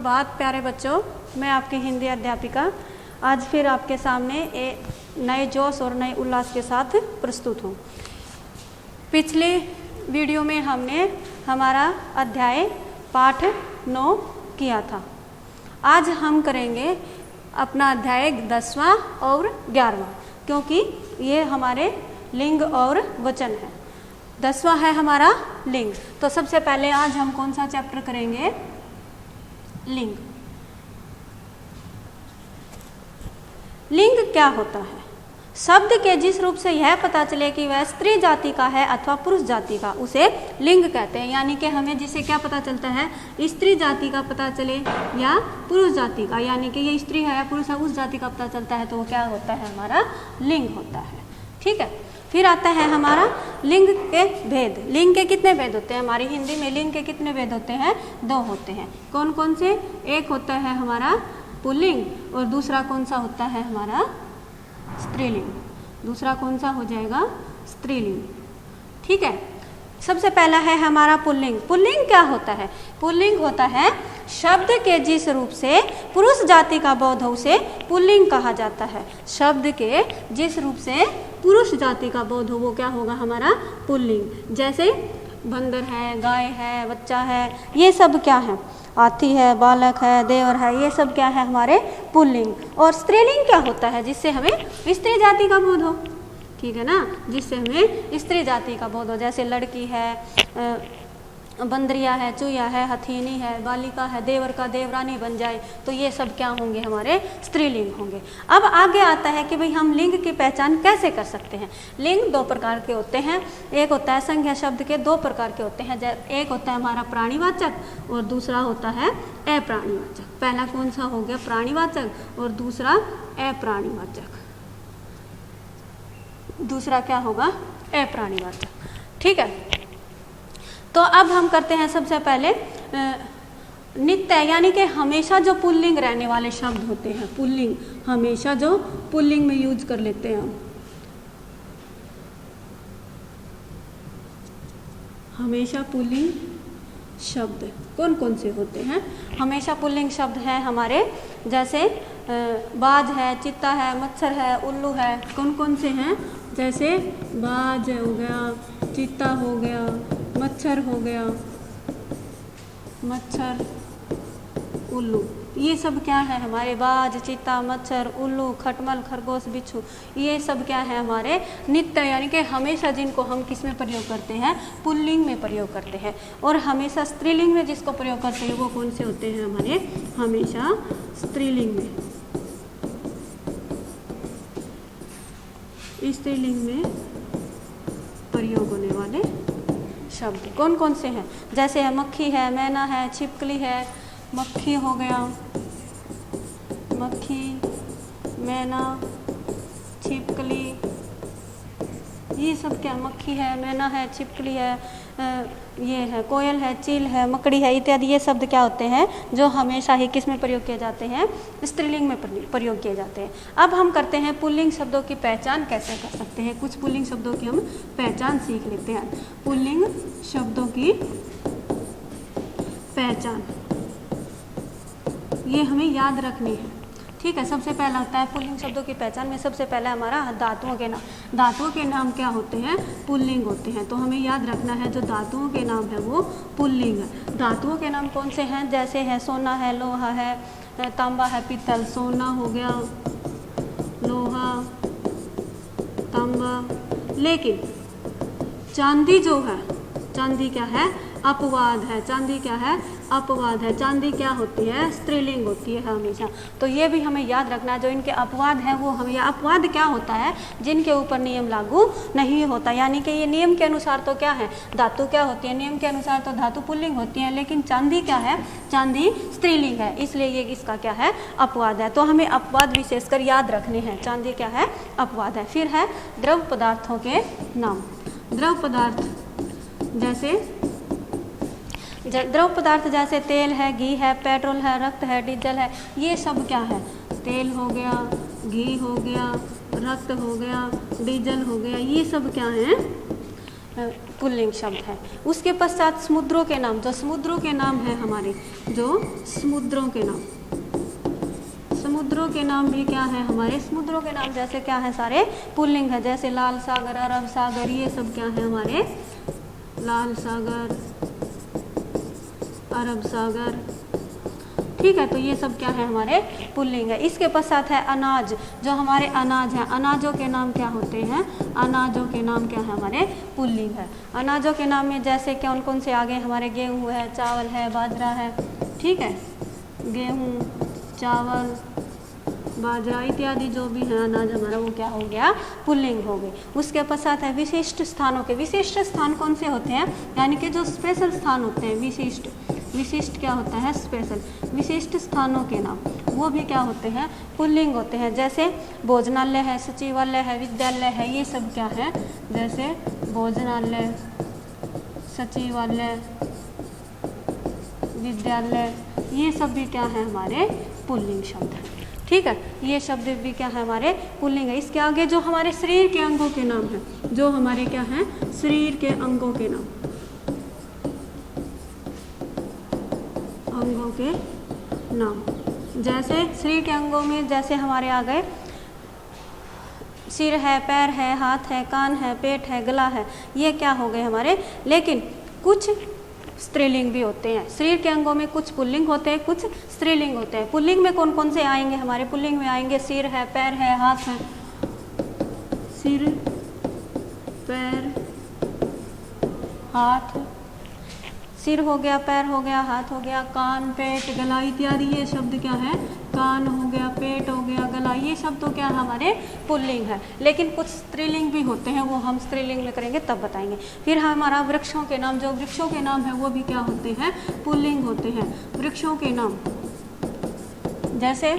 बहुत प्यारे बच्चों, मैं आपकी हिंदी अध्यापिका आज फिर आपके सामने नए जोश और नए उल्लास के साथ प्रस्तुत हूँ। पिछले वीडियो में हमने हमारा अध्याय पाठ 9 किया था। आज हम करेंगे अपना अध्याय 10वां और 11वां, क्योंकि ये हमारे लिंग और वचन है। 10वां है हमारा लिंग। तो सबसे पहले आज हम कौन सा चैप्टर करेंगे? लिंग। लिंग क्या होता है? शब्द के जिस रूप से यह पता चले कि वह स्त्री जाति का है अथवा पुरुष जाति का, उसे लिंग कहते हैं। यानी कि हमें जिससे क्या पता चलता है, स्त्री जाति का पता चले या पुरुष जाति का, यानी कि ये स्त्री है या पुरुष है, उस जाति का पता चलता है तो वो क्या होता है? हमारा लिंग होता है। ठीक है। फिर आता है हमारा लिंग के भेद। लिंग के कितने भेद होते हैं? हमारी हिंदी में लिंग के कितने भेद होते हैं? 2 होते हैं। कौन कौन से? एक होता है हमारा पुल्लिंग और दूसरा कौन सा होता है? हमारा स्त्रीलिंग। दूसरा कौन सा हो जाएगा? स्त्रीलिंग। ठीक है। सबसे पहला है हमारा पुल्लिंग। पुल्लिंग क्या होता है? पुल्लिंग होता है शब्द के जिस रूप से पुरुष जाति का बोध हो उसे पुल्लिंग कहा जाता है। शब्द के जिस रूप से पुरुष जाति का बोध हो वो क्या होगा? हमारा पुल्लिंग। जैसे बंदर है, गाय है, बच्चा है, ये सब क्या है? हाथी है, बालक है, देवर है, ये सब क्या है? हमारे पुल्लिंग। और स्त्रीलिंग क्या होता है? जिससे हमें स्त्री जाति का बोध हो। ठीक है ना, जिससे हमें स्त्री जाति का बोध हो। जैसे लड़की है, बंदरिया है, चूया है, हथीनी है, बालिका है, देवर का देवरानी बन जाए, तो ये सब क्या होंगे? हमारे स्त्रीलिंग होंगे। अब आगे आता है कि भाई हम लिंग की पहचान कैसे कर सकते हैं। लिंग 2 प्रकार के होते हैं। एक होता है संज्ञा शब्द के 2 प्रकार के होते हैं। एक होता है हमारा प्राणीवाचक और दूसरा होता है अप्राणीवाचक। पहला कौन सा हो गया? प्राणीवाचक और दूसरा अप्राणीवाचक। दूसरा क्या होगा? अप्राणीवाचक। ठीक है। तो अब हम करते हैं सबसे पहले नित्य, यानी कि हमेशा जो पुल्लिंग रहने वाले शब्द होते हैं। पुल्लिंग हमेशा जो पुल्लिंग में यूज कर लेते हैं हम। हमेशा पुल्लिंग शब्द कौन कौन से होते हैं? हमेशा पुल्लिंग शब्द हैं हमारे, जैसे बाज है, चित्ता है, मच्छर है, उल्लू है। कौन कौन से हैं? जैसे बाज हो गया, चित्ता हो गया, मच्छर हो गया, मच्छर, उल्लू, ये सब क्या है? हमारे बाज, चीता, मच्छर, उल्लू, खटमल, खरगोश, बिच्छू, ये सब क्या है? हमारे नित्य, यानी कि हमेशा जिनको हम किस में प्रयोग करते हैं? पुल्लिंग में प्रयोग करते हैं। और हमेशा स्त्रीलिंग में जिसको प्रयोग करते हैं वो कौन से होते हैं? हमारे हमेशा स्त्रीलिंग में। स्त्रीलिंग में प्रयोग होने वाले शब्द कौन कौन से हैं? जैसे है मक्खी है, मैना है, छिपकली है। मक्खी हो गया, मक्खी, मैना, छिपकली, ये सब क्या? मक्खी है, मैना है, छिपकली है, ये है कोयल है, चील है, मकड़ी है, इत्यादि। ये शब्द क्या होते हैं? जो हमेशा ही किस में प्रयोग किए जाते हैं? स्त्रीलिंग में प्रयोग किए जाते हैं। अब हम करते हैं पुल्लिंग शब्दों की पहचान कैसे कर सकते हैं। कुछ पुल्लिंग शब्दों की हम पहचान सीख लेते हैं। पुल्लिंग शब्दों की पहचान ये हमें याद रखनी है। ठीक है। सबसे पहला होता है पुल्लिंग शब्दों की पहचान में सबसे पहला हमारा धातुओं के नाम। धातुओं के नाम क्या होते हैं? पुल्लिंग होते हैं। तो हमें याद रखना है जो धातुओं के नाम है वो पुल्लिंग है। धातुओं के नाम कौन से हैं? जैसे है सोना है, लोहा है, तांबा है, पीतल। सोना हो गया, लोहा, तांबा। लेकिन चांदी जो है, चांदी क्या है? अपवाद है। चांदी क्या है? अपवाद है। चांदी क्या होती है? स्त्रीलिंग होती है हमेशा। तो ये भी हमें याद रखना है। जो इनके अपवाद हैं वो हमें, या अपवाद क्या होता है? जिनके ऊपर नियम लागू नहीं होता। यानी कि ये नियम के अनुसार तो क्या है? धातु क्या होती है? नियम के अनुसार तो धातु पुल्लिंग होती है, लेकिन चांदी क्या है? चांदी स्त्रीलिंग है, इसलिए ये इसका क्या है? अपवाद है। तो हमें अपवाद विशेषकर याद रखने हैं। चांदी क्या है? अपवाद है। फिर है द्रव पदार्थों के नाम। द्रव पदार्थ द्रव पदार्थ जैसे तेल है, घी है, पेट्रोल है, रक्त है, डीजल है। ये सब क्या है? तेल हो गया, घी हो गया, रक्त हो गया, डीजल हो गया, ये सब क्या है? पुल्लिंग शब्द है। उसके पश्चात समुद्रों के नाम, जो समुद्रों के नाम है हमारे, जो समुद्रों के नाम, समुद्रों के नाम भी क्या है हमारे, समुद्रों के नाम जैसे क्या है सारे पुल्लिंग है, जैसे लाल सागर, अरब सागर, ये सब क्या है हमारे, लाल सागर, अरब सागर, ठीक है। तो ये सब क्या है हमारे पुल्लिंग है। इसके पश्चात है अनाज, जो हमारे अनाज हैं, अनाजों के नाम क्या होते हैं, अनाजों के नाम क्या है हमारे पुल्लिंग है। अनाजों के नाम में जैसे कौन कौन से आगे हमारे, गेहूँ है, चावल है, बाजरा है, ठीक है, गेहूँ, चावल, बाजरा इत्यादि जो भी है अनाज हमारा, वो क्या हो गया, पुल्लिंग हो गई। उसके पश्चात है विशिष्ट स्थानों के, विशिष्ट स्थान कौन से होते हैं, यानी कि जो स्पेशल स्थान होते हैं, विशिष्ट, विशिष्ट क्या होता है, स्पेशल, विशिष्ट स्थानों के नाम, वो भी क्या होते हैं, पुल्लिंग होते हैं। जैसे भोजनालय है, सचिवालय है, विद्यालय है, ये सब क्या है, जैसे भोजनालय, सचिवालय, विद्यालय, ये सब भी क्या है हमारे पुल्लिंग शब्द है, ठीक है। ये शब्द भी क्या है हमारे पुल्लिंग है। इसके आगे जो हमारे शरीर के अंगों के नाम है, जो हमारे क्या है शरीर के अंगों के नाम, अंगों के नाम, जैसे शरीर के अंगों में जैसे हमारे आ गए, सिर है, पैर है, हाथ है, कान है, पेट है, गला है, ये क्या हो गए हमारे। लेकिन कुछ स्त्रीलिंग भी होते हैं, शरीर के अंगों में कुछ पुल्लिंग होते हैं, कुछ स्त्रीलिंग होते हैं। पुल्लिंग में कौन कौन से आएंगे हमारे, पुल्लिंग में आएंगे सिर है, पैर है, हाथ है, सिर, पैर, हाथ, सिर हो गया, पैर हो गया, हाथ हो गया, कान, पेट, गला इत्यादि, ये शब्द क्या है, कान हो गया, पेट हो गया, गला, ये सब तो क्या हमारे पुल्लिंग है। लेकिन कुछ स्त्रीलिंग भी होते हैं, वो हम स्त्रीलिंग में करेंगे तब बताएंगे। फिर हमारा वृक्षों के नाम, जो वृक्षों के नाम है वो भी क्या होते हैं, पुल्लिंग होते हैं। वृक्षों के नाम, जैसे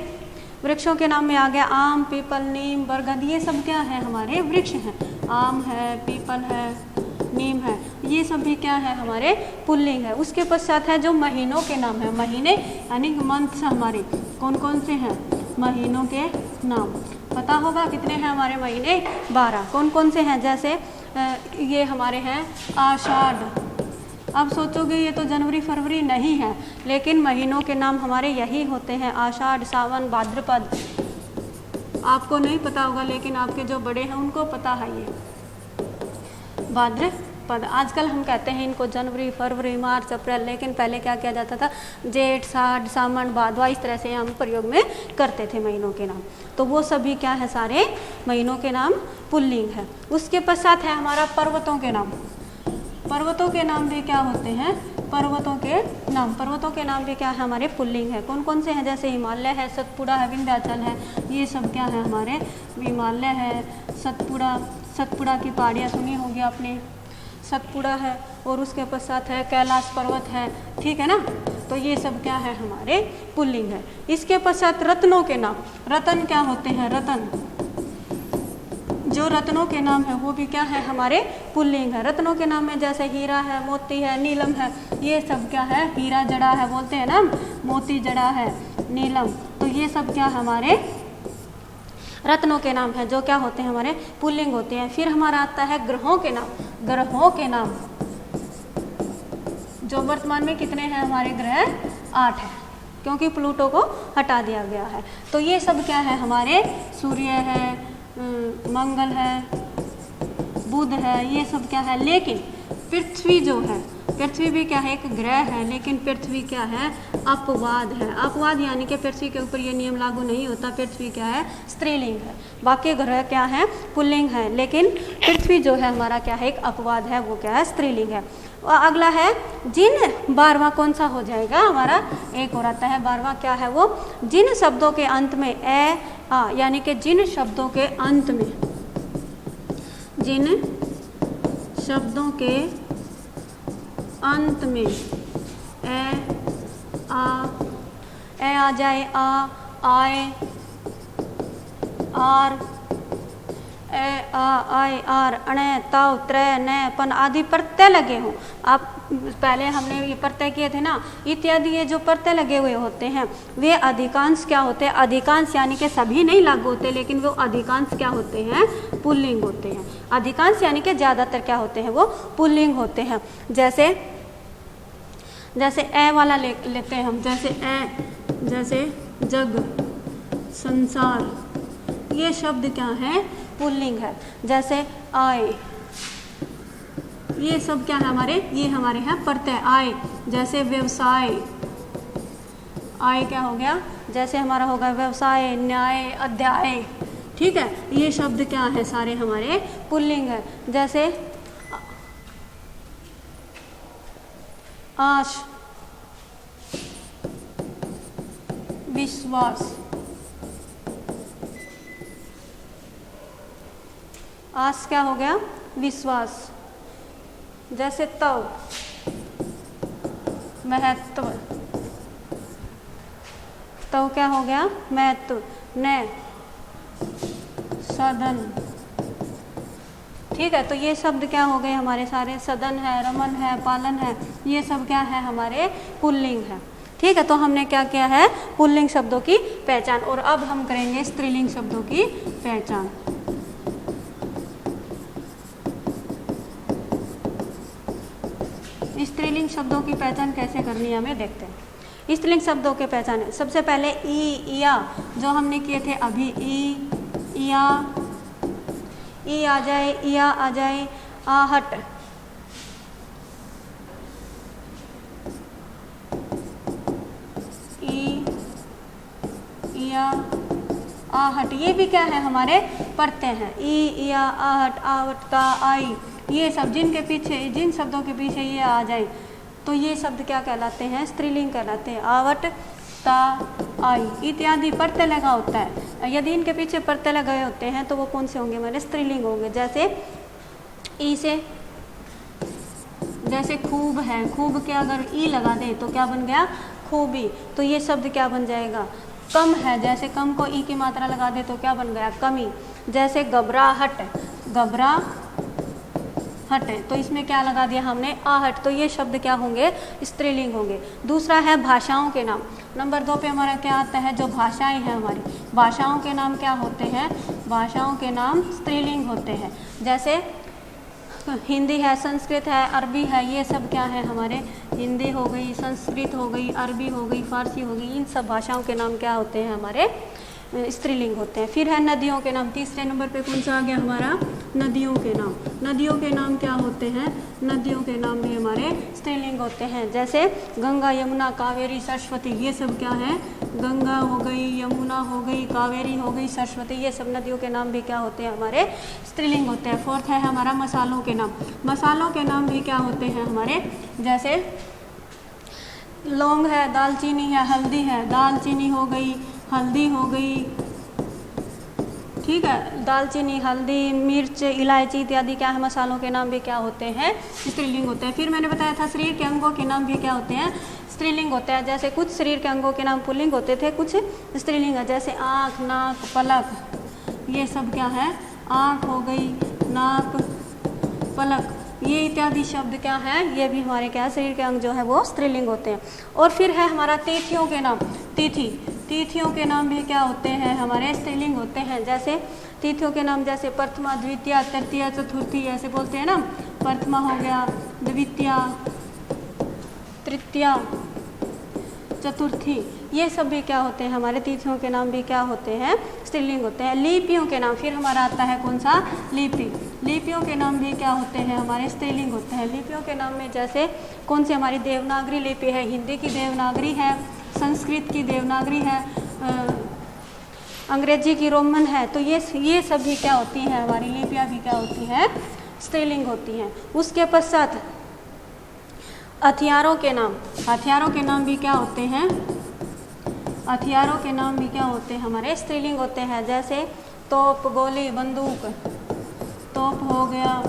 वृक्षों के नाम में आ गया आम, पीपल, नीम, बरगद, ये सब क्या है हमारे वृक्ष हैं। आम है, पीपल है, नीम है, ये सब भी क्या है हमारे पुल्लिंग है। उसके पश्चात है जो महीनों के नाम है, महीने यानी मंथ्स हमारे कौन कौन से हैं, महीनों के नाम पता होगा कितने हैं हमारे महीने, 12। कौन कौन से हैं, जैसे ये हमारे हैं आषाढ़। अब सोचोगे ये तो जनवरी फरवरी नहीं है, लेकिन महीनों के नाम हमारे यही होते हैं, आषाढ़, सावन, भाद्रपद। आपको नहीं पता होगा लेकिन आपके जो बड़े हैं उनको पता है ये भाद्रपद। आजकल हम कहते हैं इनको जनवरी, फरवरी, मार्च, अप्रैल, लेकिन पहले क्या किया जाता था, जेठ, साठ, सावन, भादवा, इस तरह से हम प्रयोग में करते थे महीनों के नाम। तो वो सभी क्या है, सारे महीनों के नाम पुल्लिंग है। उसके पश्चात है हमारा पर्वतों के नाम। पर्वतों के नाम भी क्या होते हैं, पर्वतों के नाम, पर्वतों के नाम भी क्या है हमारे पुल्लिंग है। कौन कौन से हैं, जैसे हिमालय है, सतपुड़ा है, विंध्याचल है, ये सब क्या है हमारे, हिमालय है, सतपुड़ा, सतपुड़ा की पहाड़ियाँ सुनी होगी आपने, सतपुड़ा है, और उसके पश्चात है कैलाश पर्वत है, ठीक है ना। तो ये सब क्या है हमारे पुल्लिंग है। इसके पश्चात रत्नों के नाम, रतन क्या होते हैं, रतन, जो रत्नों के नाम है वो भी क्या है हमारे पुल्लिंग है। रत्नों के नाम में जैसे हीरा है, मोती है, नीलम है, ये सब क्या है, हीरा जड़ा है बोलते हैं ना, मोती जड़ा है, नीलम, तो ये सब क्या हमारे रत्नों के नाम है, जो क्या होते हैं हमारे पुल्लिंग होते हैं। फिर हमारा आता है ग्रहों के नाम। ग्रहों के नाम, जो वर्तमान में कितने हैं हमारे ग्रह, 8 है, क्योंकि प्लूटो को हटा दिया गया है। तो ये सब क्या है हमारे, सूर्य है, मंगल है, बुध है, ये सब क्या है। लेकिन पृथ्वी जो है, पृथ्वी भी क्या है, एक ग्रह है, लेकिन पृथ्वी क्या है, अपवाद है। अपवाद यानी कि पृथ्वी के ऊपर ये नियम लागू नहीं होता, पृथ्वी क्या है, स्त्रीलिंग है, बाकी ग्रह क्या है, पुल्लिंग है, लेकिन पृथ्वी जो है हमारा क्या है, एक अपवाद है, वो क्या है, स्त्रीलिंग है। और अगला है जिन, 12वां कौन सा हो जाएगा हमारा, एक और आता है 12वां, क्या है वो, जिन शब्दों के अंत में ए आ, यानी कि जिन शब्दों के अंत में, जिन शब्दों के अंत में ए आ जाए, आ, आए, are, A, uh, I, are, अणे, ताव, त्रय, न, पन आदि प्रत्यय लगे हों। आप पहले हमने ये प्रत्यय किए थे ना, इत्यादि ये जो प्रत्यय लगे हुए होते हैं वे अधिकांश क्या होते हैं, अधिकांश यानी कि सभी नहीं लागू होते, लेकिन वो अधिकांश क्या होते हैं, पुल्लिंग होते हैं। अधिकांश यानी कि ज़्यादातर क्या होते हैं, वो पुल्लिंग होते हैं। जैसे ए वाला लेते हैं हम, जैसे ए, जैसे जग, संसार, ये शब्द क्या है, पुल्लिंग है। जैसे आए, ये सब क्या है हमारे, ये हमारे हैं प्रत्यय आए। जैसे व्यवसाय, आय क्या हो गया, जैसे हमारा होगा व्यवसाय, न्याय, अध्याय, ठीक है, ये शब्द क्या है, सारे हमारे पुल्लिंग है। जैसे आश, विश्वास, आस क्या हो गया, विश्वास। जैसे तव, महत्व, तव क्या हो गया, महत्व। न, सदन, ठीक है, तो ये शब्द क्या हो गए हमारे सारे, सदन है, रमन है, पालन है, ये सब क्या है, हमारे पुल्लिंग है। ठीक है, तो हमने क्या किया है, पुल्लिंग शब्दों की पहचान। और अब हम करेंगे स्त्रीलिंग शब्दों की पहचान। स्त्रीलिंग शब्दों की पहचान कैसे करनी है, हमें देखते हैं। स्त्रीलिंग शब्दों के पहचान, सबसे पहले ई, इया, जो हमने किए थे अभी, ई, इया, ई आ जाए, इया आ जाए, आहट, ई, इया, आहट, ये भी क्या है, हमारे प्रत्यय हैं। ई, इया, आहट, आवट, ता, आई, ये सब जिनके पीछे, जिन शब्दों के पीछे ये आ जाए तो ये शब्द क्या कहलाते हैं, स्त्रीलिंग कहलाते हैं। आवट, ता, आई इत्यादि प्रत्यय लगा होता है। यदि इनके पीछे प्रत्यय लगाए होते हैं तो वो कौन से होंगे, हमारे स्त्रीलिंग होंगे। जैसे ई से, जैसे खूब है, खूब के अगर ई लगा दें तो क्या बन गया, खूबी, तो ये शब्द क्या बन जाएगा, कम है। जैसे कम को ई की मात्रा लगा दे तो क्या बन गया, कमी। जैसे घबराहट, घबरा हट, तो इसमें क्या लगा दिया हमने, आहट, तो ये शब्द क्या होंगे, स्त्रीलिंग होंगे। दूसरा है भाषाओं के नाम। नंबर 2 पे हमारा क्या आता है, जो भाषाएं हैं हमारी, भाषाओं के नाम क्या होते हैं, भाषाओं के नाम स्त्रीलिंग होते हैं। जैसे हिंदी है, संस्कृत है, अरबी है, ये सब क्या है हमारे, हिंदी हो गई, संस्कृत हो गई, अरबी हो गई, फारसी हो गई, इन सब भाषाओं के नाम क्या होते हैं, हमारे स्त्रीलिंग होते हैं। फिर है नदियों के नाम। तीसरे नंबर पे कौन सा आ गया हमारा, नदियों के नाम। नदियों के नाम क्या होते हैं, नदियों के नाम भी हमारे स्त्रीलिंग होते हैं। जैसे गंगा, यमुना, कावेरी, सरस्वती, ये सब क्या है, गंगा हो गई, यमुना हो गई, कावेरी हो गई, सरस्वती, ये सब नदियों के नाम भी क्या होते हैं, हमारे स्त्रीलिंग होते हैं। फोर्थ है हमारा मसालों के नाम। मसालों के नाम भी क्या होते हैं हमारे, जैसे लौंग है, दालचीनी है, हल्दी है, दालचीनी हो गई, हल्दी हो गई, ठीक है, दालचीनी, हल्दी, मिर्च, इलायची इत्यादि क्या है, मसालों के नाम भी क्या होते हैं, स्त्रीलिंग होते हैं। फिर मैंने बताया था शरीर के अंगों के नाम भी क्या होते हैं, स्त्रीलिंग होते हैं। जैसे कुछ शरीर के अंगों के नाम पुल्लिंग होते थे, कुछ स्त्रीलिंग है। जैसे आँख, नाक, पलक, ये सब क्या है, आँख हो गई, नाक, पलक, ये इत्यादि शब्द क्या है, ये भी हमारे क्या है, शरीर के अंग जो है वो स्त्रीलिंग होते हैं। और फिर है हमारा तिथियों के नाम। तिथि, तिथियों के नाम भी क्या होते हैं, हमारे स्त्रीलिंग होते हैं। जैसे तिथियों के नाम, जैसे प्रथमा, द्वितीया, तृतीया, चतुर्थी, ऐसे बोलते हैं ना, प्रथमा हो गया, द्वितीया, तृतीया, चतुर्थी, ये सब भी क्या होते हैं, हमारे तिथियों के नाम भी क्या होते हैं, स्त्रीलिंग होते हैं। लिपियों के नाम, फिर हमारा आता है कौन सा, लिपि। लिपियों के नाम भी क्या होते हैं, हमारे स्त्रीलिंग होते हैं। लिपियों के नाम में जैसे कौन सी, हमारी देवनागरी लिपि है, हिंदी की देवनागरी है, संस्कृत की देवनागरी है, अंग्रेजी की रोमन है, तो ये सब भी क्या होती हैं, हमारी लिपियाँ भी क्या होती हैं, स्त्रीलिंग होती हैं। उसके पश्चात हथियारों के नाम। हथियारों के नाम भी क्या होते हैं, हथियारों के नाम भी क्या होते हैं, हमारे स्त्रीलिंग होते हैं। जैसे तोप, गोली, बंदूक, तोप हो गया,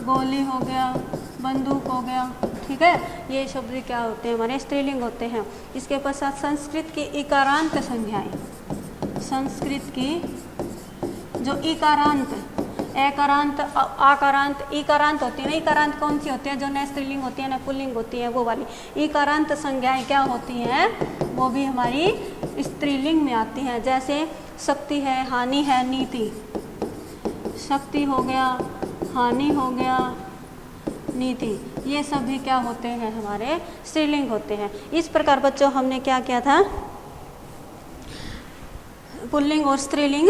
गोली हो गया, बंदूक हो गया, ठीक है, ये शब्द क्या होते हैं, हमारे स्त्रीलिंग होते हैं। इसके पश्चात संस्कृत की इकारांत संज्ञाएं। संस्कृत की जो इकारांत, एकारांत, आकारांत, ईकारांत होती है ना। ईकारांत कौन सी होती है? जो न स्त्रीलिंग होती है न पुल्लिंग होती है, वो वाली। ईकारांत संज्ञाएं क्या होती हैं? वो भी हमारी स्त्रीलिंग में आती हैं। जैसे शक्ति है, हानि है, नीति। शक्ति हो गया, हानि हो गया, नीति, ये सब भी क्या होते हैं? हमारे स्त्रीलिंग होते हैं। इस प्रकार बच्चों हमने क्या किया था? पुल्लिंग और स्त्रीलिंग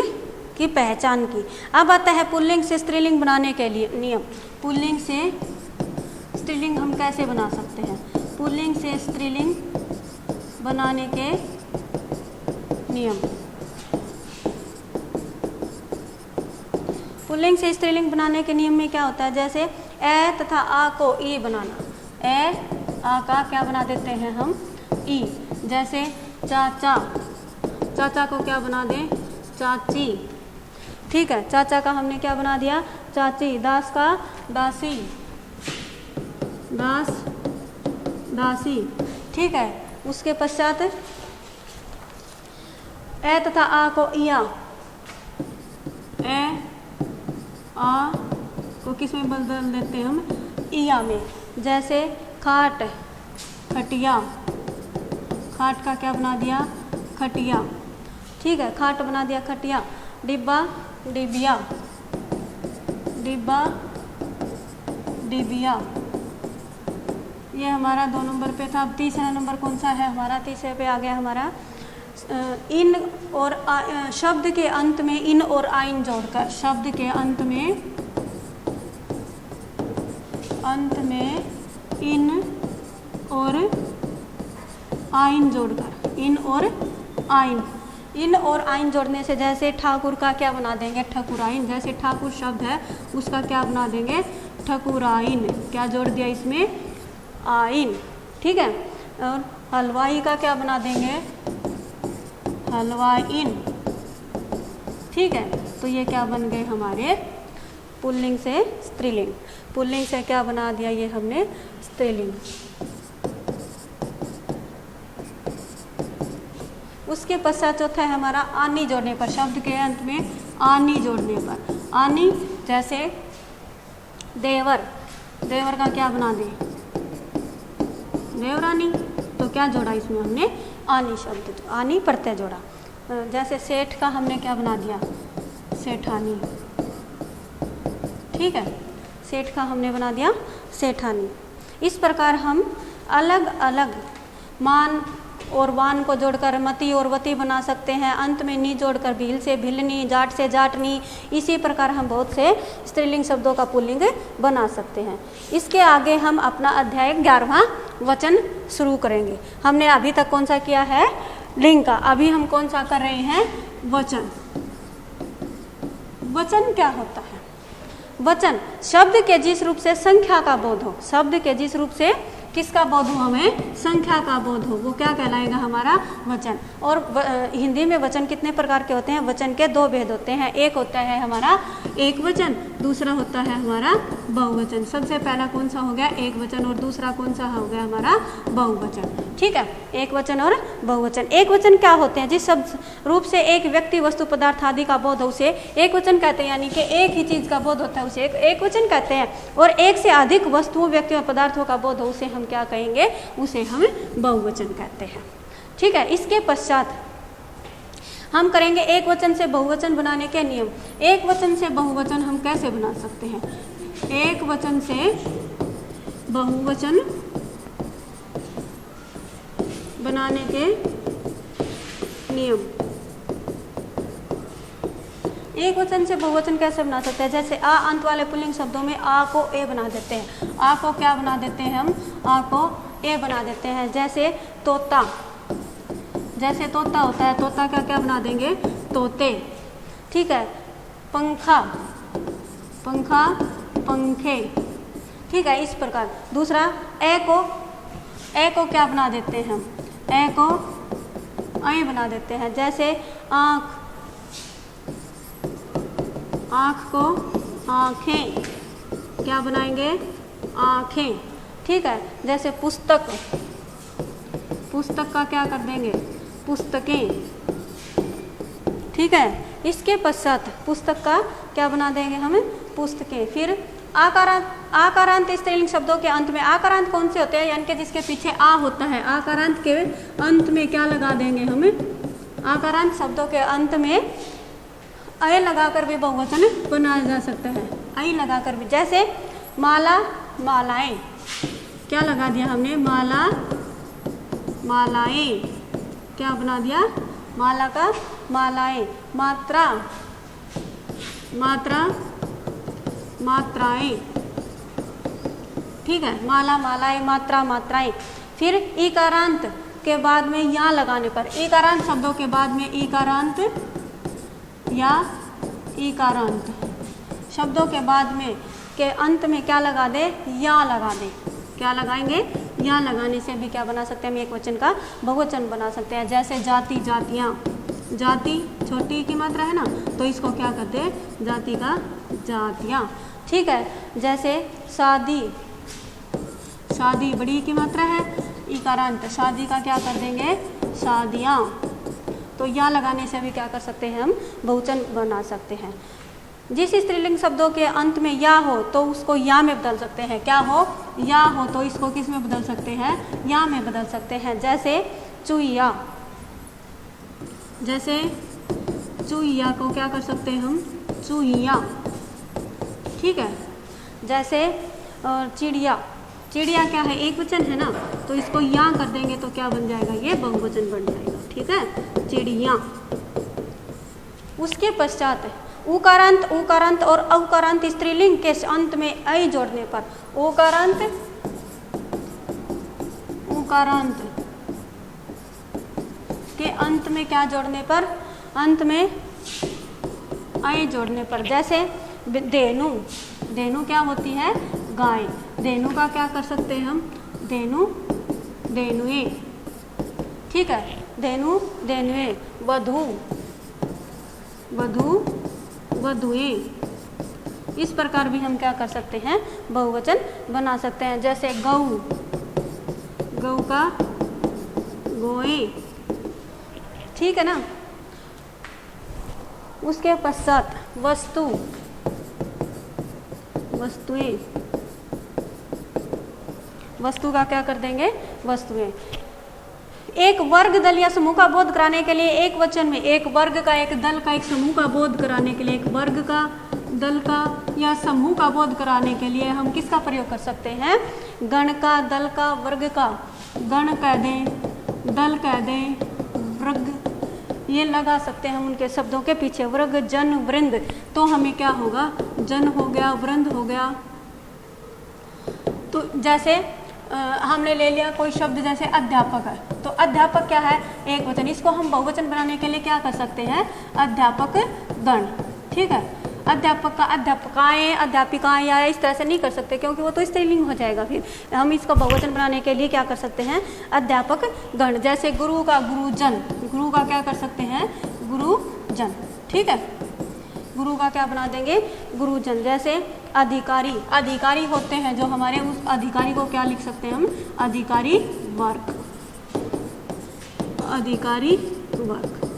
की पहचान की। अब आता है पुल्लिंग से स्त्रीलिंग बनाने के लिए नियम। पुल्लिंग से स्त्रीलिंग हम कैसे बना सकते हैं? पुल्लिंग से स्त्रीलिंग बनाने के नियम। पुल्लिंग से स्त्रीलिंग बनाने के नियम में क्या होता है? जैसे ए तथा आ को ई बनाना। ए आ का क्या बना देते हैं हम? ई। जैसे चाचा, चाचा को क्या बना दें? चाची। ठीक है, चाचा का हमने क्या बना दिया? चाची। दास का दासी, दास, दासी। ठीक है, उसके पश्चात ए तथा आ को इया। ए आ को किस में बदल देते हैं हम? इया में। जैसे खाट, खटिया। खाट का क्या बना दिया? खटिया। ठीक है, खाट बना दिया खटिया। डिब्बा, डिबिया। डिब्बा, डिबिया। ये हमारा 2 नंबर पे था। अब तीसरा नंबर कौन सा है हमारा? तीसरे पे आ गया हमारा इन और शब्द के अंत में इन और आइन जोड़कर। शब्द के अंत में इन और आइन जोड़कर। इन और आइन। इन और आइन जोड़ने से जैसे ठाकुर का क्या बना देंगे? ठकुराइन। जैसे ठाकुर शब्द है उसका क्या बना देंगे? ठकुराइन। क्या जोड़ दिया इसमें? आइन। ठीक है, और हलवाई का क्या बना देंगे? हलवाइन। ठीक है, तो ये क्या बन गए हमारे? पुल्लिंग से स्त्रीलिंग। पुल्लिंग से क्या बना दिया ये हमने? स्त्रीलिंग। उसके पश्चात चौथा है हमारा आनी जोड़ने पर। शब्द के अंत में आनी जोड़ने पर। आनी, जैसे देवर। देवर का क्या बना दे? देवरानी। तो क्या जोड़ा इसमें हमने? आनी शब्द, आनी प्रत्यय जोड़ा। जैसे सेठ का हमने क्या बना दिया? सेठानी। ठीक है, सेठ का हमने बना दिया सेठानी। इस प्रकार हम अलग अलग मान और वान को जोड़कर मति और वती बना सकते हैं। अंत में नी जोड़कर भील से भिलनी, जाट से जाटनी। इसी प्रकार हम बहुत से स्त्रीलिंग शब्दों का पुल्लिंग बना सकते हैं। इसके आगे हम अपना अध्याय 11वां वचन शुरू करेंगे। हमने अभी तक कौन सा किया है? लिंग का। अभी हम कौन सा कर रहे हैं? वचन। वचन क्या होता है? वचन शब्द के जिस रूप से संख्या का बोध हो। शब्द के जिस रूप से किसका बोध हो? हमें संख्या का बोध हो, वो क्या कहलाएगा? हमारा वचन। और हिंदी में वचन कितने प्रकार के होते हैं? वचन के 2 भेद होते हैं। एक होता है हमारा एक वचन, दूसरा होता है हमारा बहुवचन। सबसे पहला कौन सा हो गया? एक वचन। और दूसरा कौन सा हो गया? हमारा बहुवचन। ठीक है, एक वचन और बहुवचन। एक वचन क्या होते हैं? जिस शब्द रूप से एक व्यक्ति, वस्तु, पदार्थ आदि का बोध हो उसे एक वचन कहते हैं। यानी कि एक ही चीज का बोध होता है उसे एक वचन कहते हैं। और एक से अधिक वस्तुओं, व्यक्तियों, पदार्थों का बोध हो उसे हम क्या कहेंगे? उसे हम बहुवचन कहते हैं। ठीक है, इसके पश्चात हम करेंगे एक वचन से बहुवचन बनाने के नियम। एक वचन से बहुवचन हम कैसे बना सकते हैं? एक वचन से बहुवचन बनाने के नियम। एक वचन से बहुवचन कैसे बना सकते हैं? जैसे आ अंत वाले पुल्लिंग शब्दों में आ को ए बना देते हैं। आ को क्या बना देते हैं हम? आ को ए बना देते हैं। जैसे तोता। जैसे तोता होता है, तोता का क्या बना देंगे? तोते। ठीक है, पंखा। पंखा, पंखे। ठीक है, इस प्रकार। दूसरा ए को क्या बना देते हैं हम? ए को ऐ बना देते हैं। जैसे आँख। आँख को आँखें। क्या बनाएंगे? आँखें। ठीक है, जैसे पुस्तक। पुस्तक का क्या कर देंगे? पुस्तकें। ठीक ठीक है। इसके पश्चात पुस्तक का क्या बना देंगे हम, पुस्तकें। फिर आकारांत स्त्रीलिंग शब्दों के अंत में आकारांत कौन से होते हैं, यानी कि जिसके पीछे आ होता है, आकारांत के अंत में क्या लगा देंगे हम, आकारांत शब्दों के अंत में अय लगाकर भी बहुवचन बनाया जा सकता है, अय लगाकर भी। जैसे माला, मालाएं, क्या लगा दिया हमने, माला, मालाएं, क्या बना दिया, माला का मालाएं। मात्रा, मात्रा, मात्राएं, ठीक है, माला, मालाएं, मात्रा, मात्राएं। फिर इकारांत के बाद में या लगाने पर, इकारांत शब्दों के बाद में इकारांत या इकारांत शब्दों के बाद में के अंत में क्या लगा दे, या लगा दे। क्या लगाएंगे, या लगाने से भी क्या बना सकते हैं हम, एक वचन का बहुवचन बना सकते हैं। जैसे जाति, जातियाँ, जाति छोटी की मात्रा है ना, तो इसको क्या करते हैं, जाति का जातियाँ, ठीक है। जैसे शादी, शादी बड़ी की मात्रा है, इकारांत, शादी का क्या कर देंगे, शादियाँ। तो या लगाने से भी क्या कर सकते हैं हम, बहुवचन बना सकते हैं। जिस स्त्रीलिंग शब्दों के अंत में या हो तो उसको या में बदल सकते हैं। क्या हो, या हो तो इसको किस में बदल सकते हैं, या में बदल सकते हैं। जैसे चुईया, जैसे चुईया को क्या कर सकते हैं हम, चुईया, ठीक है। जैसे चिड़िया, चिड़िया क्या है, एक वचन है ना, तो इसको या कर देंगे तो क्या बन जाएगा, ये बहुवचन बन जाएगा, ठीक है, चिड़िया। उसके पश्चात उकारांत, उकारांत और औकारांत स्त्रीलिंग के अंत में ऐ जोड़ने पर, उकारांत, उकारांत के अंत में क्या जोड़ने पर, अंत में ऐ जोड़ने पर। जैसे धेनु, धेनु क्या होती है, गाय, धेनु का क्या कर सकते हैं हम, धेनु, धेनुए, ठीक है, धेनु, धेनुए। वधु, वधु, वधुएं, इस प्रकार भी हम क्या कर सकते हैं, बहुवचन बना सकते हैं। जैसे गऊ, गऊ का गोए, ठीक है ना। उसके पश्चात वस्तु, वस्तुएं, वस्तु का क्या कर देंगे, वस्तुएं। एक वर्ग दल या समूह का बोध कराने के लिए एक वचन में, एक वर्ग का, एक दल का, एक समूह का बोध कराने के लिए, एक वर्ग का, दल का या समूह का बोध कराने के लिए हम किसका प्रयोग कर सकते हैं, गण का, दल का, वर्ग का। गण कह दें, दल कह दें, वर्ग, ये लगा सकते हैं हम उनके शब्दों के पीछे। वर्ग, जन, वृंद, तो हमें क्या होगा, जन हो गया, वृंद हो गया। तो जैसे हमने ले लिया कोई शब्द, जैसे अध्यापक है, तो अध्यापक क्या है, एक वचन, इसको हम बहुवचन बनाने के लिए क्या कर सकते हैं, अध्यापक गण, ठीक है। अध्यापक का अध्यापकाएं, अध्यापिकाएं, या इस तरह से नहीं कर सकते क्योंकि वो तो स्त्रीलिंग हो जाएगा। फिर हम इसको बहुवचन बनाने के लिए क्या कर सकते हैं, अध्यापक गण। जैसे गुरु का गुरुजन, गुरु का क्या कर सकते हैं, गुरुजन, ठीक है, गुरु का क्या बना देंगे, गुरुजन। जैसे अधिकारी, अधिकारी होते हैं जो हमारे, उस अधिकारी को क्या लिख सकते हैं हम, अधिकारी वर्ग, अधिकारी वर्ग,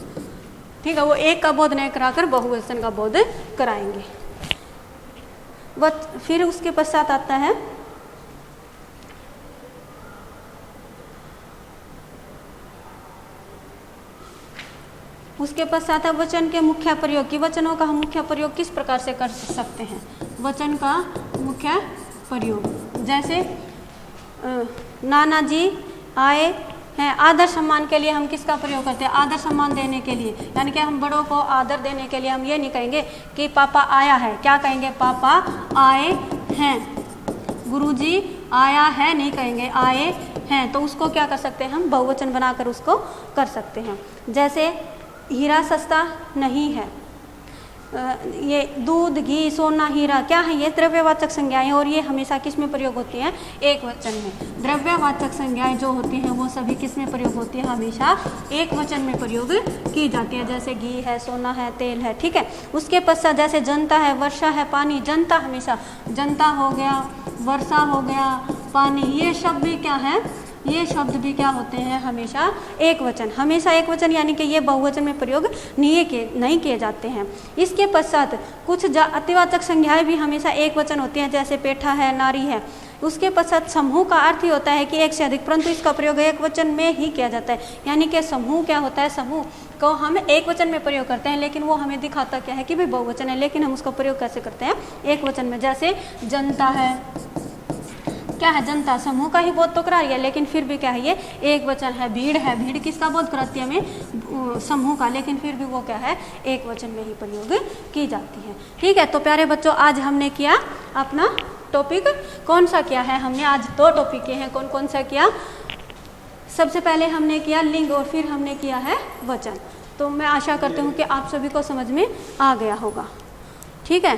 ठीक है। वो एक का बोध नहीं कराकर बहुवचन का बोध कराएंगे। फिर उसके पश्चात आता है उसके पश्चात है वचन के मुख्य प्रयोग की। वचनों का हम मुख्य प्रयोग किस प्रकार से कर सकते हैं, वचन का मुख्य प्रयोग। जैसे नाना जी आए हैं, आदर सम्मान के लिए हम किसका प्रयोग करते हैं, आदर सम्मान देने के लिए, यानी कि हम बड़ों को आदर देने के लिए हम ये नहीं कहेंगे कि पापा आया है, क्या कहेंगे, पापा आए हैं। गुरुजी आया है नहीं कहेंगे, आए हैं, तो उसको क्या कर सकते हैं हम, बहुवचन बनाकर उसको कर सकते हैं। जैसे हीरा सस्ता नहीं है, ये दूध, घी, सोना, हीरा क्या है, ये द्रव्यवाचक संज्ञाएं, और ये हमेशा किस में प्रयोग होती हैं, एक वचन में। द्रव्यवाचक संज्ञाएं जो होती हैं वो सभी किस में प्रयोग होती है, हमेशा एक वचन में प्रयोग की जाती है। जैसे घी है, सोना है, तेल है, ठीक है। उसके पश्चात जैसे जनता है, वर्षा है, पानी, जनता हमेशा, जनता हो गया, वर्षा हो गया, पानी, ये शब्द भी क्या है, ये शब्द भी क्या होते हैं, हमेशा एक वचन, हमेशा एक वचन, यानी कि ये बहुवचन में प्रयोग नहीं किए जाते हैं। इसके पश्चात कुछ अतिवाचक संज्ञाएं भी हमेशा एक वचन होती हैं, जैसे पेठा है, नारी है। उसके पश्चात समूह का अर्थ ही होता है कि एक से अधिक, परंतु इसका प्रयोग एक वचन में ही किया जाता है। यानी कि समूह क्या होता है, समूह को हम एक वचन में प्रयोग करते हैं, लेकिन वो हमें दिखाता क्या है कि भाई बहुवचन है, लेकिन हम उसका प्रयोग कैसे करते हैं, एक वचन में। जैसे जनता है, क्या है, जनता समूह का ही बोध तो करा रही है, लेकिन फिर भी क्या है, ये एक वचन है। भीड़ है, भीड़ किसका बोध कराती है हमें, समूह का, लेकिन फिर भी वो क्या है, एक वचन में ही प्रयोग की जाती है। ठीक है, तो प्यारे बच्चों, आज हमने किया अपना टॉपिक, कौन सा किया है हमने, आज 2 टॉपिक किए हैं। कौन कौन सा किया, सबसे पहले हमने किया लिंग और फिर हमने किया है वचन। तो मैं आशा करती हूँ कि आप सभी को समझ में आ गया होगा। ठीक है।